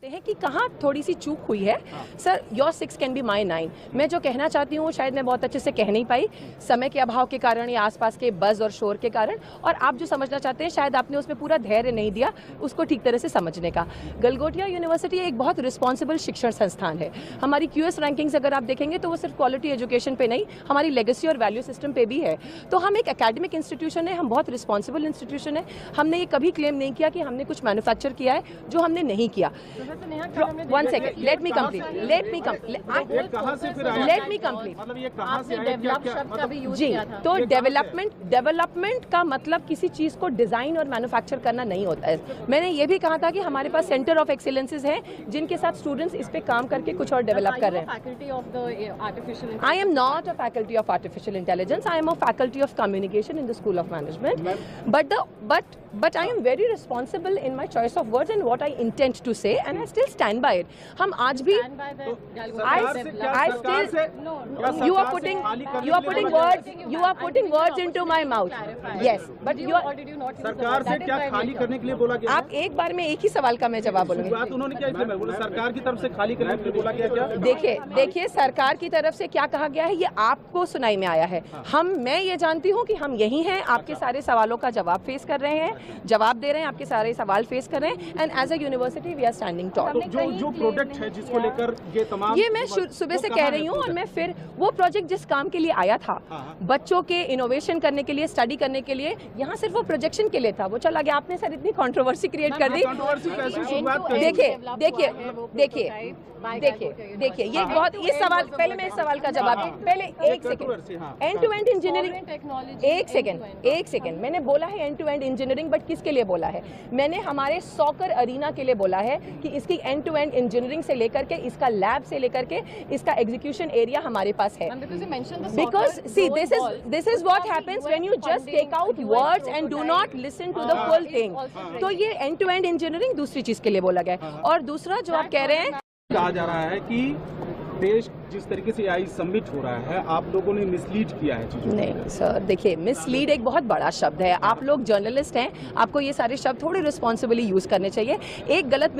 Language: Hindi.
चाहते हैं कि कहाँ थोड़ी सी चूक हुई है। Sir, your 6 can be my 9। मैं जो कहना चाहती हूँ शायद मैं बहुत अच्छे से कह नहीं पाई, समय के अभाव के कारण या आसपास के बज़ और शोर के कारण, और आप जो समझना चाहते हैं शायद आपने उसमें पूरा धैर्य नहीं दिया उसको ठीक तरह से समझने का। गलगोटिया यूनिवर्सिटी एक बहुत रिस्पॉन्सिबल शिक्षण संस्थान है। हमारी QS रैंकिंग्स अगर आप देखेंगे तो वो सिर्फ क्वालिटी एजुकेशन पे नहीं, हमारी लेगेसी और वैल्यू सिस्टम पे भी है। तो हम एक एकेडमिक इंस्टीट्यूशन है, हम बहुत रिस्पॉन्सिबल इंस्टीट्यूशन है। हमने ये कभी क्लेम नहीं किया कि हमने कुछ मैन्युफैक्चर किया है जो हमने नहीं किया। 1 सेकेंड, लेट मी कंप्लीट। जी, तो डेवलपमेंट का मतलब किसी चीज को डिजाइन और मैन्युफैक्चर करना नहीं होता है। मैंने ये भी कहा था कि हमारे पास सेंटर ऑफ एक्सीलेंसेज हैं जिनके साथ स्टूडेंट्स इस पे काम करके कुछ और डेवलप कर रहे हैं। I am not a faculty of artificial intelligence, I am a faculty of communication in the school of management, but I am very responsible in my choice of words and what I intend to say, and I still stand by it. हम आज भी you are putting words into my mouth. Yes, but you are सरकार से क्या खाली करने के लिए बोला गया? आप एक बार में एक ही सवाल का मैं जवाब बोलूंगी। बात उन्होंने क्या इसलिए मैं बोला, सरकार की तरफ से खाली करने के लिए बोला गया क्या? देखिए सरकार की तरफ से क्या कहा गया है ये आपको सुनाई में आया है। मैं ये जानती हूँ कि हम यही हैं, आपके सारे सवालों का जवाब फेस कर रहे हैं, जवाब दे रहे हैं, आपके सारे सवाल फेस कर रहे हैं, and as a university we are standing tall. जो प्रोडक्ट है जिसको लेकर ये तमाम, ये मैं सुबह से कह रही हूँ, और मैं फिर वो प्रोजेक्ट जिस काम के लिए आया था, बच्चों के इनोवेशन करने के लिए, स्टडी करने के लिए, यहाँ सिर्फ वो प्रोजेक्शन के लिए था, वो चला गया। आपने सर इतनी कंट्रोवर्सी क्रिएट कर दी। देखिए ये बहुत, ये सवाल पहले मैं इस सवाल का जवाब, पहले एक second, end to end engineering, एक सेकंड मैंने बोला है end to end engineering, but किसके लिए बोला है? मैंने हमारे सॉकर अरीना के लिए बोला है कि इसकी एंड टू एंड इंजीनियरिंग से लेकर के, इसका लैब से लेकर के, इसका एग्जीक्यूशन एरिया हमारे पास है। Because see this is what happens when you just take out words and do not listen to the full thing. तो ये एंड टू एंड इंजीनियरिंग दूसरी चीज के लिए बोला गया। और दूसरा जो आप कह रहे हैं, कहा जा रहा है कि देश जिस तरीके से AI सबमिट हो रहा है, आप लोगों ने मिसलीड किया है चीजों। नहीं सर, देखिए मिसलीड एक बहुत बड़ा शब्द है। आप लोग जर्नलिस्ट हैं, आपको ये सारे शब्द थोड़े रिस्पॉन्सिबली यूज करने चाहिए। एक गलत